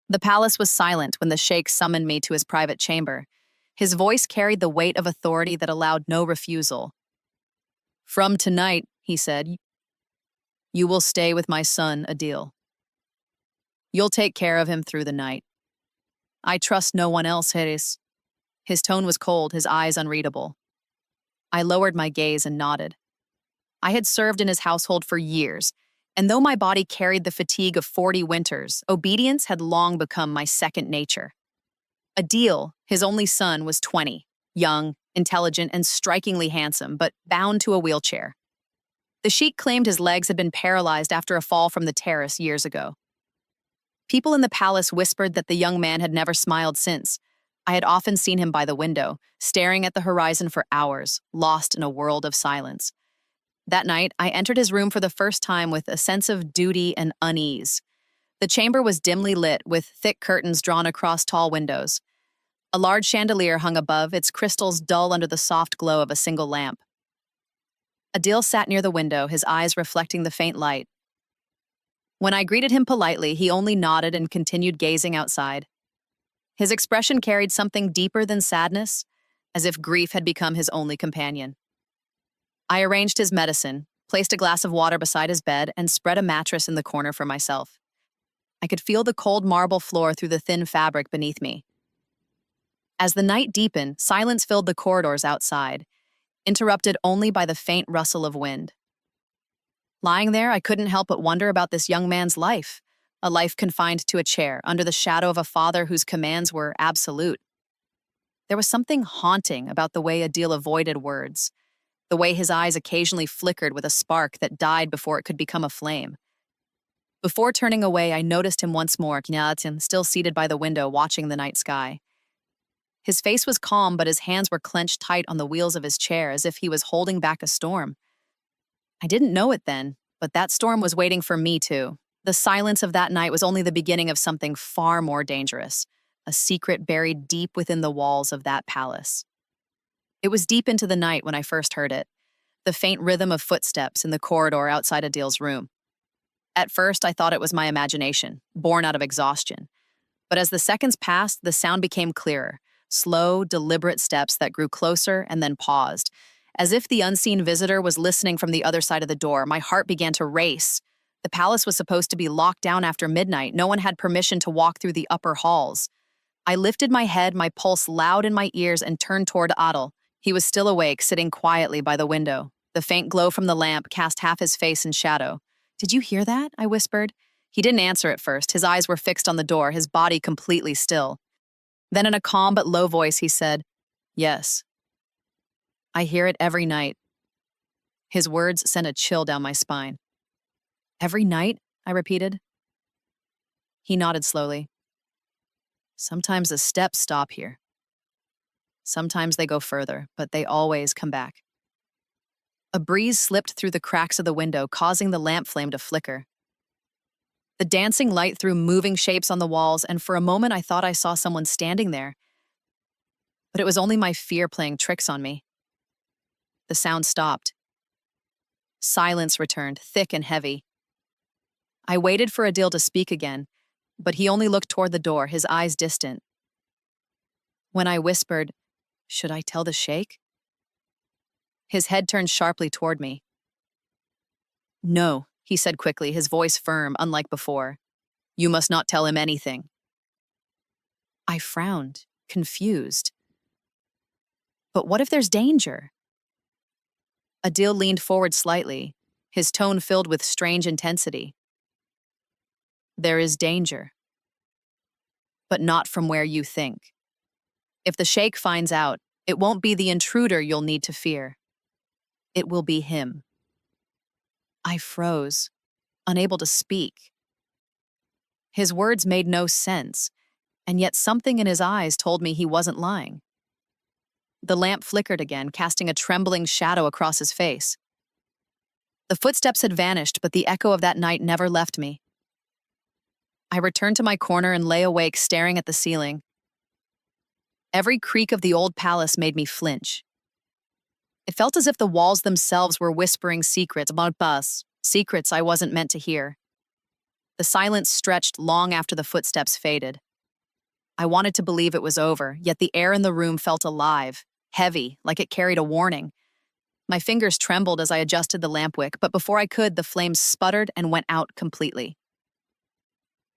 The palace was silent when the sheikh summoned me to his private chamber. His voice carried the weight of authority that allowed no refusal. "From tonight," he said, "you will stay with my son, Adil. You'll take care of him through the night. I trust no one else, Haris." His tone was cold, his eyes unreadable. I lowered my gaze and nodded. I had served in his household for years, and though my body carried the fatigue of 40 winters, obedience had long become my second nature. Adil, his only son, was 20, young, intelligent, and strikingly handsome, but bound to a wheelchair. The sheik claimed his legs had been paralyzed after a fall from the terrace years ago. People in the palace whispered that the young man had never smiled since. I had often seen him by the window, staring at the horizon for hours, lost in a world of silence. That night, I entered his room for the first time with a sense of duty and unease. The chamber was dimly lit, with thick curtains drawn across tall windows. A large chandelier hung above, its crystals dull under the soft glow of a single lamp. Adil sat near the window, his eyes reflecting the faint light. When I greeted him politely, he only nodded and continued gazing outside. His expression carried something deeper than sadness, as if grief had become his only companion. I arranged his medicine, placed a glass of water beside his bed, and spread a mattress in the corner for myself. I could feel the cold marble floor through the thin fabric beneath me. As the night deepened, silence filled the corridors outside, interrupted only by the faint rustle of wind. Lying there, I couldn't help but wonder about this young man's life, a life confined to a chair, under the shadow of a father whose commands were absolute. There was something haunting about the way Adil avoided words, the way his eyes occasionally flickered with a spark that died before it could become a flame. Before turning away, I noticed him once more, still seated by the window watching the night sky. His face was calm, but his hands were clenched tight on the wheels of his chair as if he was holding back a storm. I didn't know it then, but that storm was waiting for me too. The silence of that night was only the beginning of something far more dangerous, a secret buried deep within the walls of that palace. It was deep into the night when I first heard it, the faint rhythm of footsteps in the corridor outside Adil's room. At first, I thought it was my imagination, born out of exhaustion. But as the seconds passed, the sound became clearer, slow, deliberate steps that grew closer and then paused. As if the unseen visitor was listening from the other side of the door, my heart began to race. The palace was supposed to be locked down after midnight. No one had permission to walk through the upper halls. I lifted my head, my pulse loud in my ears, and turned toward Adil. He was still awake, sitting quietly by the window. The faint glow from the lamp cast half his face in shadow. "Did you hear that?" I whispered. He didn't answer at first. His eyes were fixed on the door, his body completely still. Then in a calm but low voice, he said, "Yes. I hear it every night." His words sent a chill down my spine. "Every night?" I repeated. He nodded slowly. "Sometimes the steps stop here. Sometimes they go further, but they always come back." A breeze slipped through the cracks of the window, causing the lamp flame to flicker. The dancing light threw moving shapes on the walls, and for a moment I thought I saw someone standing there. But it was only my fear playing tricks on me. The sound stopped. Silence returned, thick and heavy. I waited for Adil to speak again, but he only looked toward the door, his eyes distant. When I whispered, "Should I tell the sheikh?" his head turned sharply toward me. "No," he said quickly, his voice firm, unlike before. "You must not tell him anything." I frowned, confused. But what if there's danger? Adil leaned forward slightly, his tone filled with strange intensity. "There is danger, but not from where you think. If the sheikh finds out, it won't be the intruder you'll need to fear. It will be him." I froze, unable to speak. His words made no sense, and yet something in his eyes told me he wasn't lying. The lamp flickered again, casting a trembling shadow across his face. The footsteps had vanished, but the echo of that night never left me. I returned to my corner and lay awake, staring at the ceiling. Every creak of the old palace made me flinch. It felt as if the walls themselves were whispering secrets about us, secrets I wasn't meant to hear. The silence stretched long after the footsteps faded. I wanted to believe it was over, yet the air in the room felt alive, heavy, like it carried a warning. My fingers trembled as I adjusted the lamp wick, but before I could, the flames sputtered and went out completely.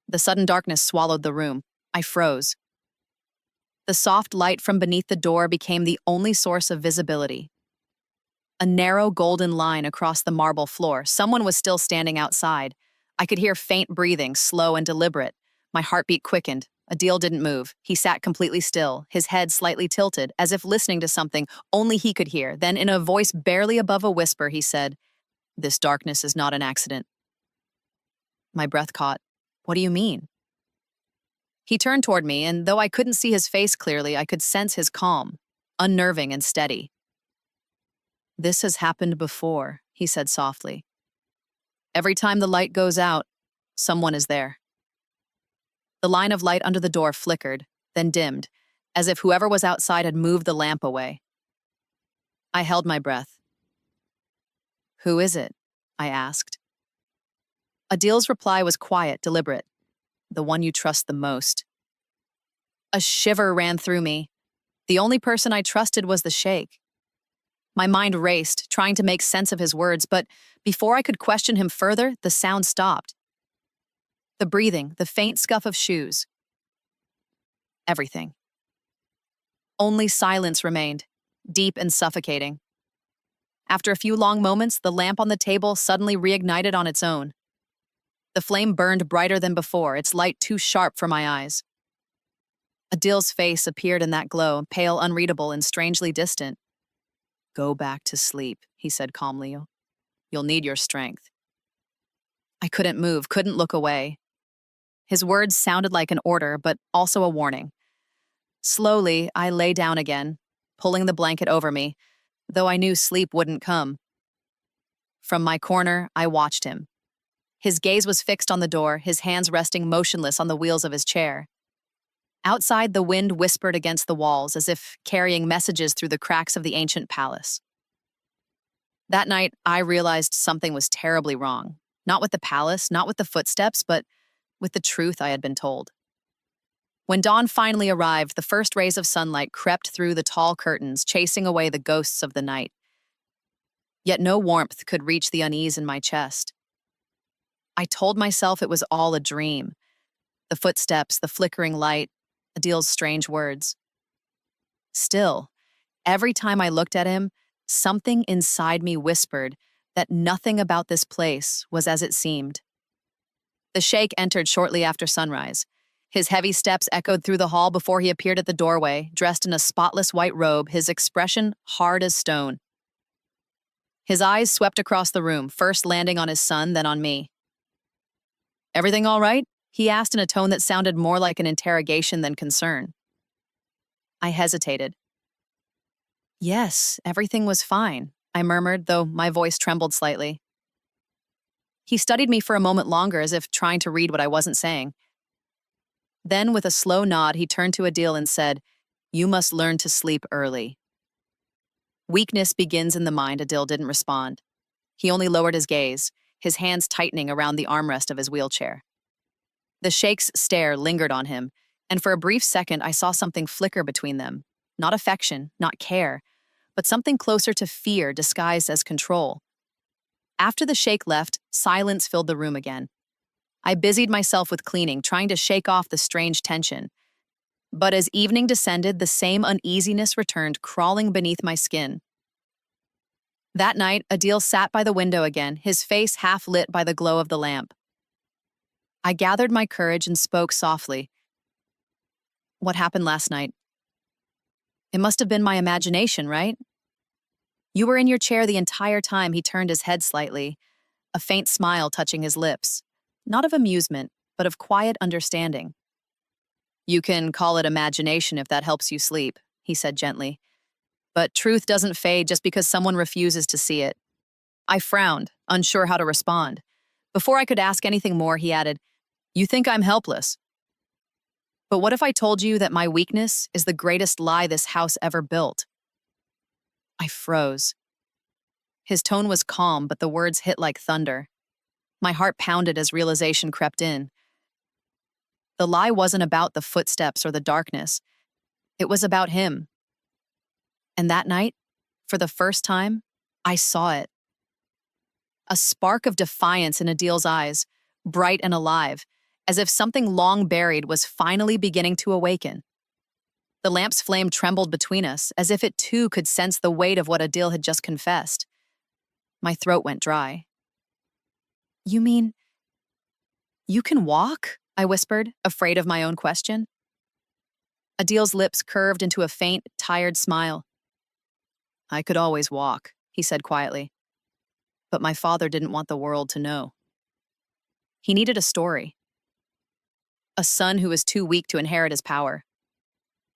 The sudden darkness swallowed the room. I froze. The soft light from beneath the door became the only source of visibility. A narrow golden line across the marble floor. Someone was still standing outside. I could hear faint breathing, slow and deliberate. My heartbeat quickened. Adil didn't move. He sat completely still, his head slightly tilted, as if listening to something only he could hear. Then, in a voice barely above a whisper, he said, "This darkness is not an accident." My breath caught. "What do you mean?" He turned toward me, and though I couldn't see his face clearly, I could sense his calm, unnerving and steady. "This has happened before," he said softly. "Every time the light goes out, someone is there." The line of light under the door flickered, then dimmed, as if whoever was outside had moved the lamp away. I held my breath. "Who is it?" I asked. Adil's reply was quiet, deliberate. "The one you trust the most." A shiver ran through me. The only person I trusted was the sheikh. My mind raced, trying to make sense of his words, but before I could question him further, the sound stopped. The breathing, the faint scuff of shoes. Everything. Only silence remained, deep and suffocating. After a few long moments, the lamp on the table suddenly reignited on its own. The flame burned brighter than before, its light too sharp for my eyes. Adil's face appeared in that glow, pale, unreadable, and strangely distant. "Go back to sleep," he said calmly. "You'll need your strength." I couldn't move, couldn't look away. His words sounded like an order, but also a warning. Slowly, I lay down again, pulling the blanket over me, though I knew sleep wouldn't come. From my corner, I watched him. His gaze was fixed on the door, his hands resting motionless on the wheels of his chair. Outside, the wind whispered against the walls, as if carrying messages through the cracks of the ancient palace. That night, I realized something was terribly wrong. Not with the palace, not with the footsteps, but with the truth I had been told. When dawn finally arrived, the first rays of sunlight crept through the tall curtains, chasing away the ghosts of the night. Yet no warmth could reach the unease in my chest. I told myself it was all a dream. The footsteps, the flickering light, Adil's strange words. Still, every time I looked at him, something inside me whispered that nothing about this place was as it seemed. The sheikh entered shortly after sunrise. His heavy steps echoed through the hall before he appeared at the doorway, dressed in a spotless white robe, his expression hard as stone. His eyes swept across the room, first landing on his son, then on me. "Everything all right?" he asked in a tone that sounded more like an interrogation than concern. I hesitated. "Yes, everything was fine," I murmured, though my voice trembled slightly. He studied me for a moment longer, as if trying to read what I wasn't saying. Then, with a slow nod, he turned to Adil and said, "You must learn to sleep early." "Weakness begins in the mind," Adil didn't respond. He only lowered his gaze, his hands tightening around the armrest of his wheelchair. The sheikh's stare lingered on him, and for a brief second I saw something flicker between them. Not affection, not care, but something closer to fear disguised as control. After the sheikh left, silence filled the room again. I busied myself with cleaning, trying to shake off the strange tension. But as evening descended, the same uneasiness returned, crawling beneath my skin. That night, Adil sat by the window again, his face half lit by the glow of the lamp. I gathered my courage and spoke softly. "What happened last night? It must have been my imagination, right? You were in your chair the entire time." He turned his head slightly, a faint smile touching his lips, not of amusement, but of quiet understanding. "You can call it imagination if that helps you sleep," he said gently. "But truth doesn't fade just because someone refuses to see it." I frowned, unsure how to respond. Before I could ask anything more, he added, "You think I'm helpless. But what if I told you that my weakness is the greatest lie this house ever built?" I froze. His tone was calm, but the words hit like thunder. My heart pounded as realization crept in. The lie wasn't about the footsteps or the darkness. It was about him. And that night, for the first time, I saw it. A spark of defiance in Adil's eyes, bright and alive, as if something long buried was finally beginning to awaken. The lamp's flame trembled between us, as if it too could sense the weight of what Adil had just confessed. My throat went dry. "You mean you can walk?" I whispered, afraid of my own question. Adil's lips curved into a faint, tired smile. "I could always walk," he said quietly. "But my father didn't want the world to know. He needed a story. A son who was too weak to inherit his power.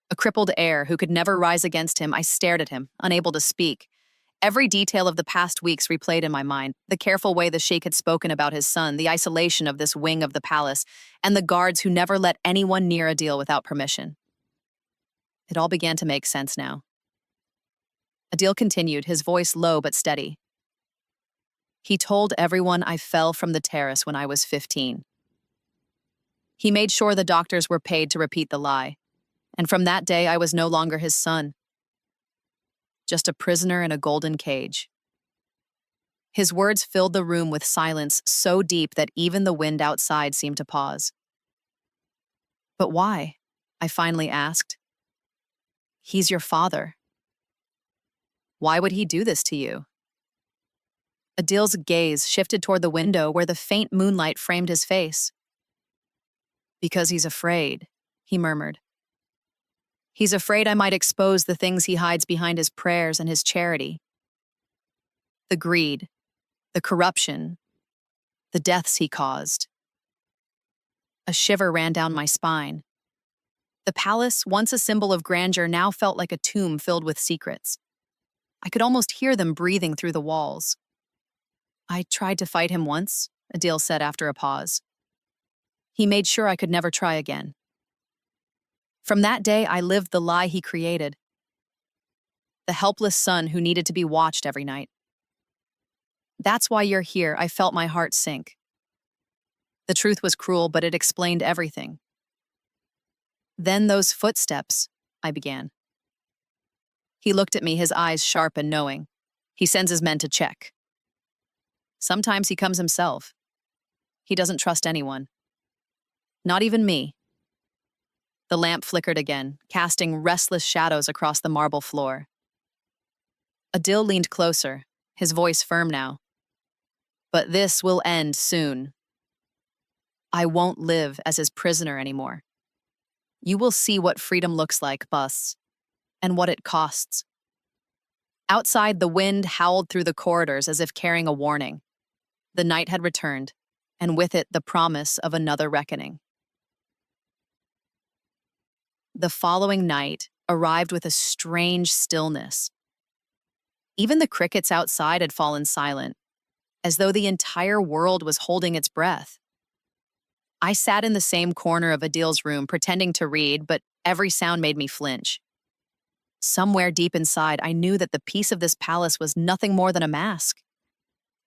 A crippled heir who could never rise against him." I stared at him, unable to speak. Every detail of the past weeks replayed in my mind, the careful way the sheikh had spoken about his son, the isolation of this wing of the palace, and the guards who never let anyone near Adil without permission. It all began to make sense now. Adil continued, his voice low but steady. "He told everyone I fell from the terrace when I was 15. He made sure the doctors were paid to repeat the lie, and from that day I was no longer his son. Just a prisoner in a golden cage." His words filled the room with silence so deep that even the wind outside seemed to pause. "But why?" I finally asked. "He's your father. Why would he do this to you?" Adil's gaze shifted toward the window where the faint moonlight framed his face. "Because he's afraid," he murmured. "He's afraid I might expose the things he hides behind his prayers and his charity. The greed, the corruption, the deaths he caused." A shiver ran down my spine. The palace, once a symbol of grandeur, now felt like a tomb filled with secrets. I could almost hear them breathing through the walls. "I tried to fight him once," Adil said after a pause. "He made sure I could never try again. From that day, I lived the lie he created. The helpless son who needed to be watched every night. That's why you're here," I felt my heart sink. The truth was cruel, but it explained everything. "Then those footsteps," I began. He looked at me, his eyes sharp and knowing. "He sends his men to check. Sometimes he comes himself. He doesn't trust anyone. Not even me." The lamp flickered again, casting restless shadows across the marble floor. Adil leaned closer, his voice firm now. "But this will end soon. I won't live as his prisoner anymore. You will see what freedom looks like, Bus, and what it costs." Outside, the wind howled through the corridors as if carrying a warning. The night had returned, and with it the promise of another reckoning. The following night arrived with a strange stillness. Even the crickets outside had fallen silent, as though the entire world was holding its breath. I sat in the same corner of Adil's room, pretending to read, but every sound made me flinch. Somewhere deep inside, I knew that the peace of this palace was nothing more than a mask.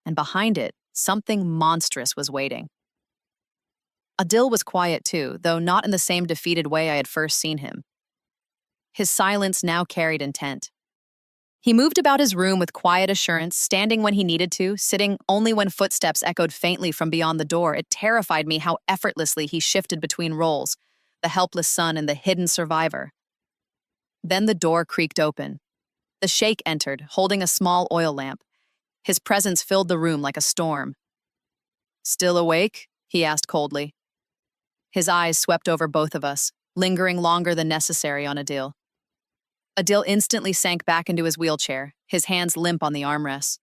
And behind it, something monstrous was waiting. Adil was quiet too, though not in the same defeated way I had first seen him. His silence now carried intent. He moved about his room with quiet assurance, standing when he needed to, sitting only when footsteps echoed faintly from beyond the door. It terrified me how effortlessly he shifted between roles, the helpless son and the hidden survivor. Then the door creaked open. The sheikh entered, holding a small oil lamp. His presence filled the room like a storm. "Still awake?" he asked coldly. His eyes swept over both of us, lingering longer than necessary on Adil. Adil instantly sank back into his wheelchair, his hands limp on the armrests.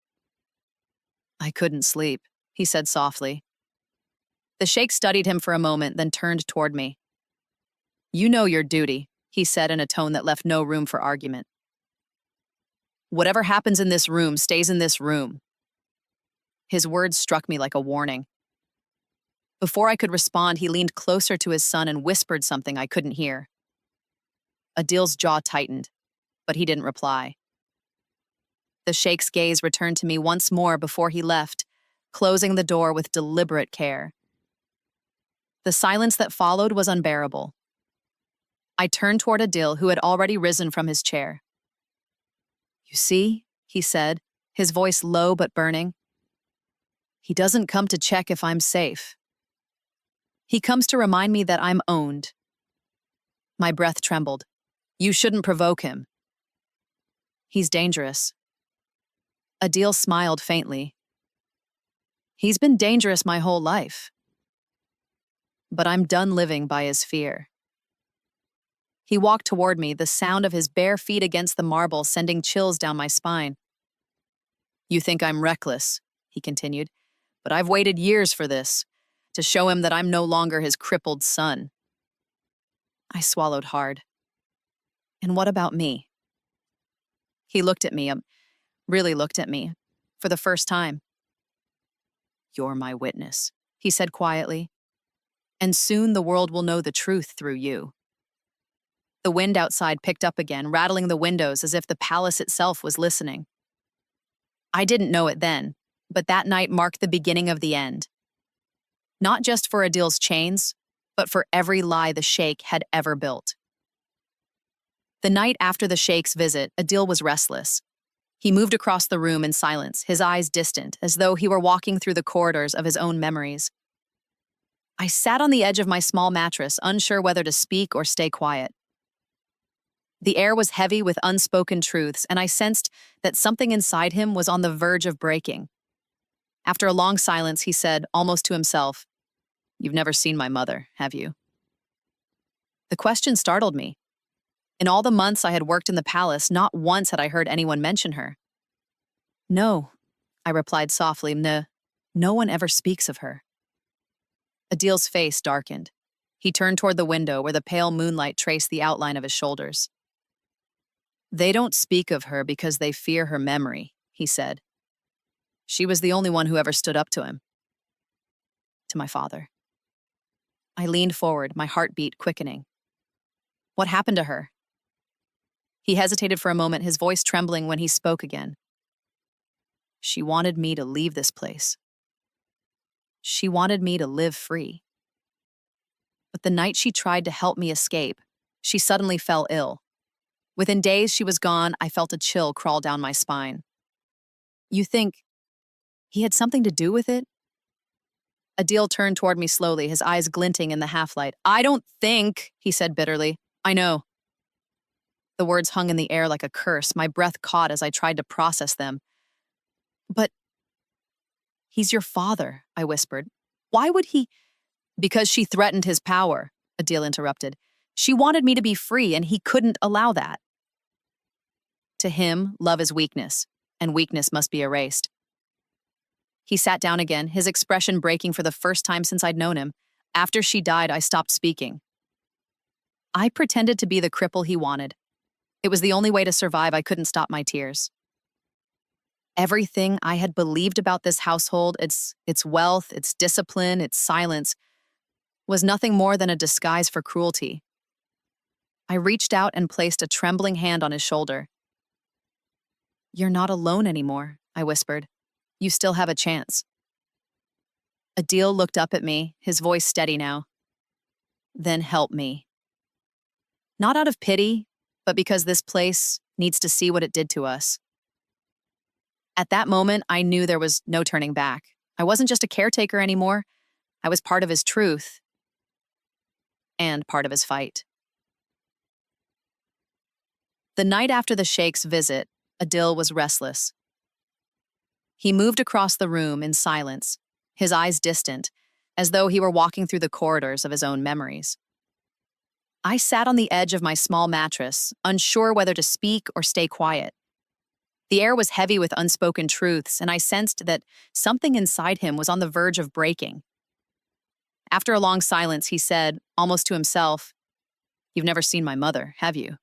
"I couldn't sleep," he said softly. The sheikh studied him for a moment, then turned toward me. "You know your duty," he said in a tone that left no room for argument. "Whatever happens in this room stays in this room." His words struck me like a warning. Before I could respond, he leaned closer to his son and whispered something I couldn't hear. Adil's jaw tightened, but he didn't reply. The sheikh's gaze returned to me once more before he left, closing the door with deliberate care. The silence that followed was unbearable. I turned toward Adil, who had already risen from his chair. "You see," he said, his voice low but burning. "He doesn't come to check if I'm safe. He comes to remind me that I'm owned." My breath trembled. "You shouldn't provoke him." "He's dangerous." Adil smiled faintly. "He's been dangerous my whole life. But I'm done living by his fear." He walked toward me, the sound of his bare feet against the marble sending chills down my spine. "You think I'm reckless," he continued, "but I've waited years for this, to show him that I'm no longer his crippled son." I swallowed hard. "And what about me?" He looked at me, really looked at me, for the first time. "You're my witness," he said quietly. "And soon the world will know the truth through you." The wind outside picked up again, rattling the windows as if the palace itself was listening. I didn't know it then, but that night marked the beginning of the end. Not just for Adil's chains, but for every lie the sheikh had ever built. The night after the sheikh's visit, Adil was restless. He moved across the room in silence, his eyes distant, as though he were walking through the corridors of his own memories. I sat on the edge of my small mattress, unsure whether to speak or stay quiet. The air was heavy with unspoken truths, and I sensed that something inside him was on the verge of breaking. After a long silence, he said, almost to himself, "You've never seen my mother, have you?" The question startled me. In all the months I had worked in the palace, not once had I heard anyone mention her. "No," I replied softly, no one ever speaks of her." Adil's face darkened. He turned toward the window where the pale moonlight traced the outline of his shoulders. "They don't speak of her because they fear her memory," he said. "She was the only one who ever stood up to him." To my father. I leaned forward, my heartbeat quickening. "What happened to her?" He hesitated for a moment, his voice trembling when he spoke again. "She wanted me to leave this place. She wanted me to live free. But the night she tried to help me escape, she suddenly fell ill. Within days she was gone, I felt a chill crawl down my spine." "You think he had something to do with it?" Adil turned toward me slowly, his eyes glinting in the half-light. "I don't think," he said bitterly. "I know." The words hung in the air like a curse, my breath caught as I tried to process them. "But he's your father," I whispered. "Why would he—" "Because she threatened his power," Adil interrupted. "She wanted me to be free, and he couldn't allow that. To him, love is weakness, and weakness must be erased." He sat down again, his expression breaking for the first time since I'd known him. "After she died, I stopped speaking. I pretended to be the cripple he wanted. It was the only way to survive. I couldn't stop my tears. Everything I had believed about this household, its wealth, its discipline, its silence, was nothing more than a disguise for cruelty." I reached out and placed a trembling hand on his shoulder. "You're not alone anymore," I whispered. "You still have a chance." Adil looked up at me, his voice steady now. "Then help me. Not out of pity, but because this place needs to see what it did to us." At that moment, I knew there was no turning back. I wasn't just a caretaker anymore. I was part of his truth and part of his fight. The night after the sheikh's visit, Adil was restless. He moved across the room in silence, his eyes distant, as though he were walking through the corridors of his own memories. I sat on the edge of my small mattress, unsure whether to speak or stay quiet. The air was heavy with unspoken truths, and I sensed that something inside him was on the verge of breaking. After a long silence, he said, almost to himself, "You've never seen my mother, have you?"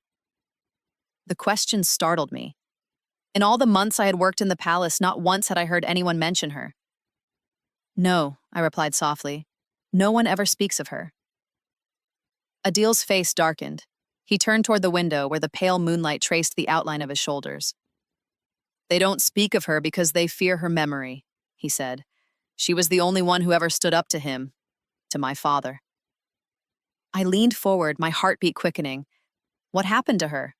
The question startled me. In all the months I had worked in the palace, not once had I heard anyone mention her. "No," I replied softly. "No one ever speaks of her." Adil's face darkened. He turned toward the window where the pale moonlight traced the outline of his shoulders. "They don't speak of her because they fear her memory," he said. She was the only one who ever stood up to him, to my father. I leaned forward, my heartbeat quickening. What happened to her?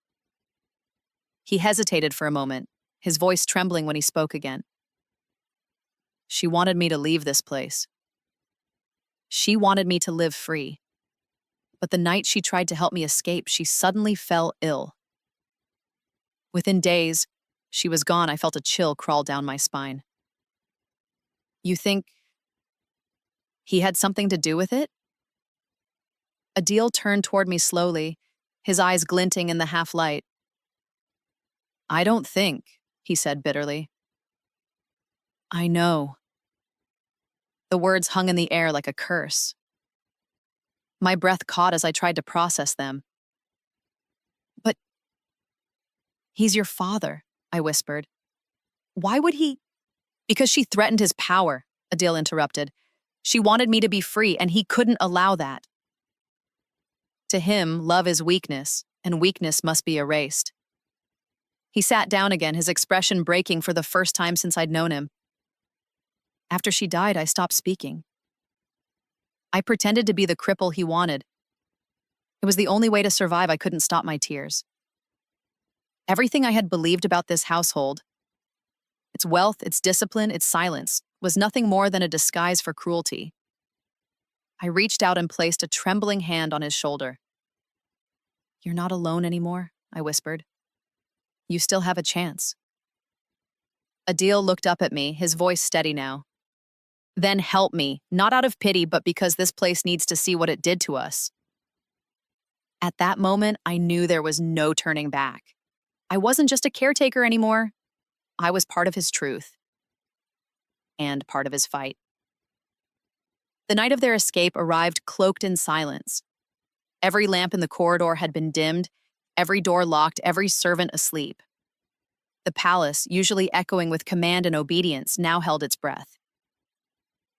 He hesitated for a moment, his voice trembling when he spoke again. She wanted me to leave this place. She wanted me to live free. But the night she tried to help me escape, she suddenly fell ill. Within days, she was gone. I felt a chill crawl down my spine. You think he had something to do with it? Adil turned toward me slowly, his eyes glinting in the half-light. I don't think, he said bitterly. I know. The words hung in the air like a curse. My breath caught as I tried to process them. But he's your father, I whispered. Why would he? Because she threatened his power, Adil interrupted. She wanted me to be free, and he couldn't allow that. To him, love is weakness, and weakness must be erased. He sat down again, his expression breaking for the first time since I'd known him. After she died, I stopped speaking. I pretended to be the cripple he wanted. It was the only way to survive. I couldn't stop my tears. Everything I had believed about this household, its wealth, its discipline, its silence, was nothing more than a disguise for cruelty. I reached out and placed a trembling hand on his shoulder. You're not alone anymore, I whispered. You still have a chance. Adil looked up at me, his voice steady now. Then help me, not out of pity, but because this place needs to see what it did to us. At that moment, I knew there was no turning back. I wasn't just a caretaker anymore. I was part of his truth. And part of his fight. The night of their escape arrived cloaked in silence. Every lamp in the corridor had been dimmed, every door locked, every servant asleep. The palace, usually echoing with command and obedience, now held its breath.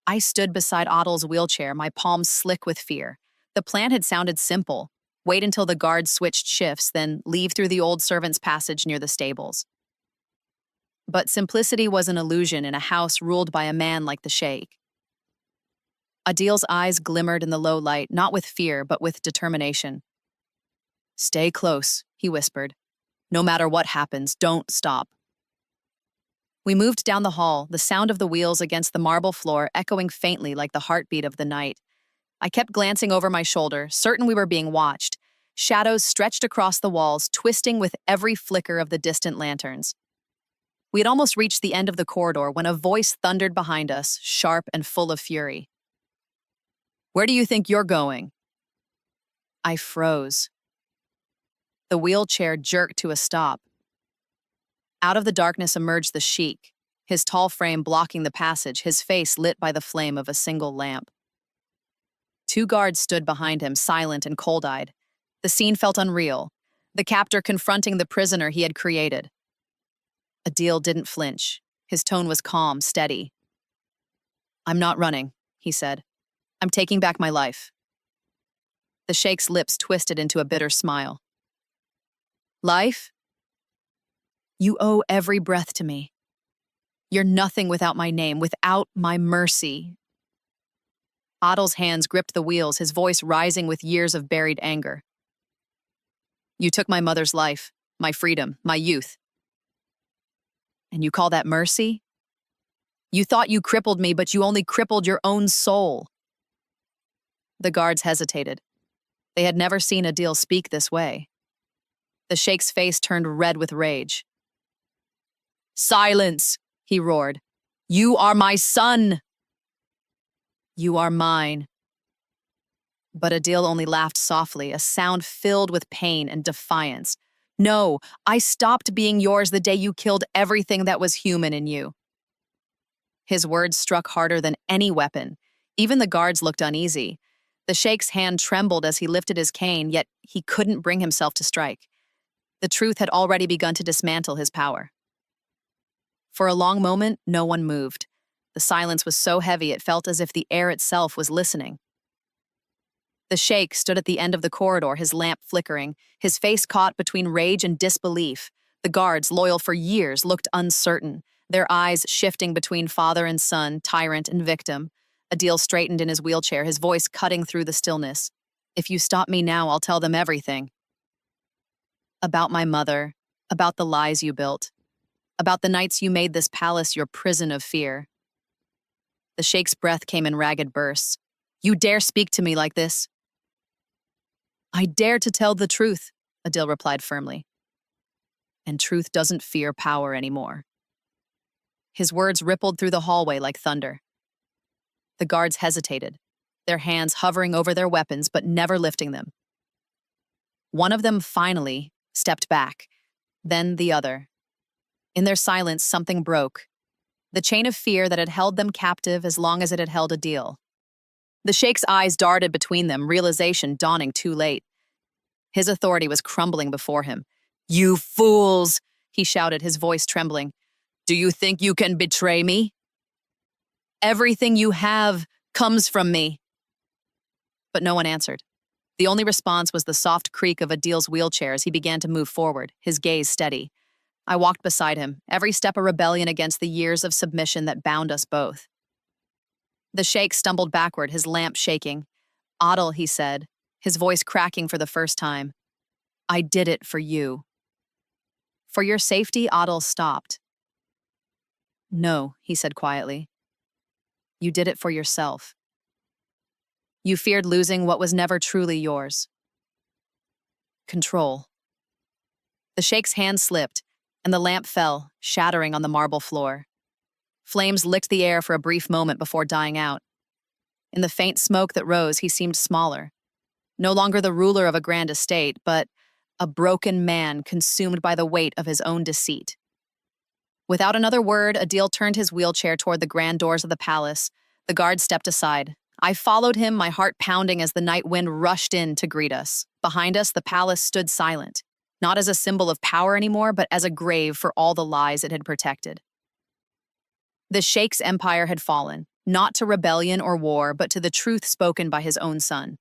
I stood beside Adil's wheelchair, my palms slick with fear. The plan had sounded simple. Wait until the guards switched shifts, then leave through the old servants' passage near the stables. But simplicity was an illusion in a house ruled by a man like the Sheikh. Adil's eyes glimmered in the low light, not with fear, but with determination. Stay close, he whispered. No matter what happens, don't stop. We moved down the hall, the sound of the wheels against the marble floor echoing faintly like the heartbeat of the night. I kept glancing over my shoulder, certain we were being watched. Shadows stretched across the walls, twisting with every flicker of the distant lanterns. We had almost reached the end of the corridor when a voice thundered behind us, sharp and full of fury. Where do you think you're going? I froze. The wheelchair jerked to a stop. Out of the darkness emerged the Sheikh, his tall frame blocking the passage, his face lit by the flame of a single lamp. Two guards stood behind him, silent and cold-eyed. The scene felt unreal, the captor confronting the prisoner he had created. Adil didn't flinch. His tone was calm, steady. I'm not running, he said. I'm taking back my life. The Sheikh's lips twisted into a bitter smile. Life? You owe every breath to me. You're nothing without my name, without my mercy. Adil's hands gripped the wheels, his voice rising with years of buried anger. You took my mother's life, my freedom, my youth. And you call that mercy? You thought you crippled me, but you only crippled your own soul. The guards hesitated. They had never seen Adil speak this way. The Sheikh's face turned red with rage. Silence, he roared. You are my son. You are mine. But Adil only laughed softly, a sound filled with pain and defiance. No, I stopped being yours the day you killed everything that was human in you. His words struck harder than any weapon. Even the guards looked uneasy. The Sheikh's hand trembled as he lifted his cane, yet he couldn't bring himself to strike. The truth had already begun to dismantle his power. For a long moment, no one moved. The silence was so heavy it felt as if the air itself was listening. The Sheikh stood at the end of the corridor, his lamp flickering, his face caught between rage and disbelief. The guards, loyal for years, looked uncertain. their eyes shifting between father and son, tyrant and victim. Adil straightened in his wheelchair, his voice cutting through the stillness. If you stop me now, I'll tell them everything. About my mother, about the lies you built, about the nights you made this palace your prison of fear. The sheikh's breath came in ragged bursts. You dare speak to me like this? I dare to tell the truth, Adil replied firmly. And truth doesn't fear power anymore. His words rippled through the hallway like thunder. The guards hesitated, their hands hovering over their weapons but never lifting them. One of them finally stepped back, then the other. In their silence, something broke. The chain of fear that had held them captive as long as it had held Adil. The sheikh's eyes darted between them, realization dawning too late. His authority was crumbling before him. You fools, he shouted, his voice trembling. Do you think you can betray me? Everything you have comes from me. But no one answered. The only response was the soft creak of Adil's wheelchair as he began to move forward, his gaze steady. I walked beside him, every step a rebellion against the years of submission that bound us both. The sheikh stumbled backward, his lamp shaking. Adil, he said, his voice cracking for the first time. I did it for you. For your safety, Adil stopped. No, he said quietly. You did it for yourself. You feared losing what was never truly yours. Control. The sheikh's hand slipped, and the lamp fell, shattering on the marble floor. Flames licked the air for a brief moment before dying out. In the faint smoke that rose, he seemed smaller. No longer the ruler of a grand estate, but a broken man consumed by the weight of his own deceit. Without another word, Adil turned his wheelchair toward the grand doors of the palace. The guard stepped aside. I followed him, my heart pounding as the night wind rushed in to greet us. Behind us, the palace stood silent, not as a symbol of power anymore, but as a grave for all the lies it had protected. The sheikh's empire had fallen, not to rebellion or war, but to the truth spoken by his own son.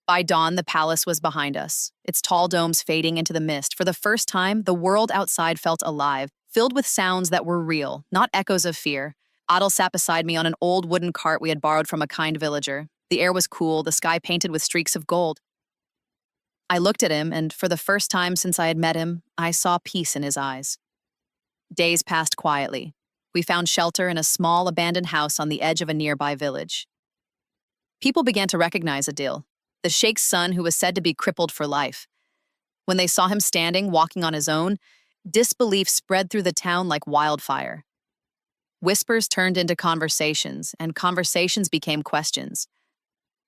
By dawn, the palace was behind us, its tall domes fading into the mist. For the first time, the world outside felt alive, filled with sounds that were real, not echoes of fear. Adil sat beside me on an old wooden cart we had borrowed from a kind villager. The air was cool, the sky painted with streaks of gold. I looked at him, and for the first time since I had met him, I saw peace in his eyes. Days passed quietly. We found shelter in a small, abandoned house on the edge of a nearby village. People began to recognize Adil, the sheikh's son who was said to be crippled for life. When they saw him standing, walking on his own, disbelief spread through the town like wildfire. Whispers turned into conversations, and conversations became questions.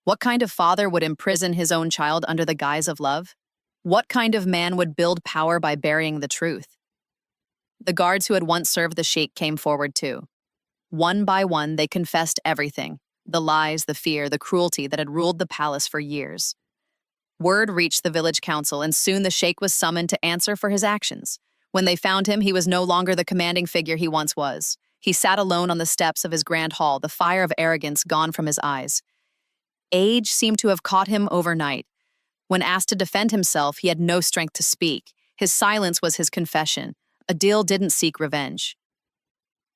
What kind of father would imprison his own child under the guise of love? What kind of man would build power by burying the truth? The guards who had once served the sheikh came forward too. One by one, they confessed everything, the lies, the fear, the cruelty that had ruled the palace for years. Word reached the village council, and soon the sheikh was summoned to answer for his actions. When they found him, he was no longer the commanding figure he once was. He sat alone on the steps of his grand hall, the fire of arrogance gone from his eyes. Age seemed to have caught him overnight. When asked to defend himself, he had no strength to speak. His silence was his confession. Adil didn't seek revenge.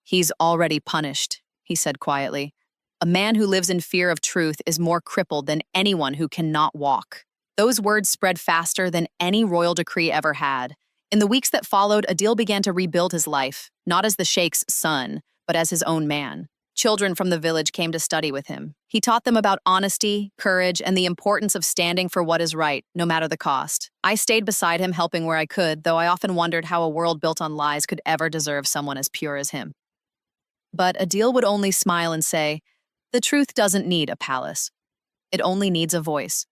He's already punished, he said quietly. A man who lives in fear of truth is more crippled than anyone who cannot walk. Those words spread faster than any royal decree ever had. In the weeks that followed, Adil began to rebuild his life, not as the sheikh's son, but as his own man. Children from the village came to study with him. He taught them about honesty, courage, and the importance of standing for what is right, no matter the cost. I stayed beside him, helping where I could, though I often wondered how a world built on lies could ever deserve someone as pure as him. But Adil would only smile and say, "The truth doesn't need a palace. It only needs a voice."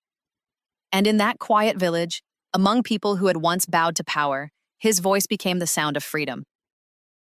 And in that quiet village, among people who had once bowed to power, his voice became the sound of freedom.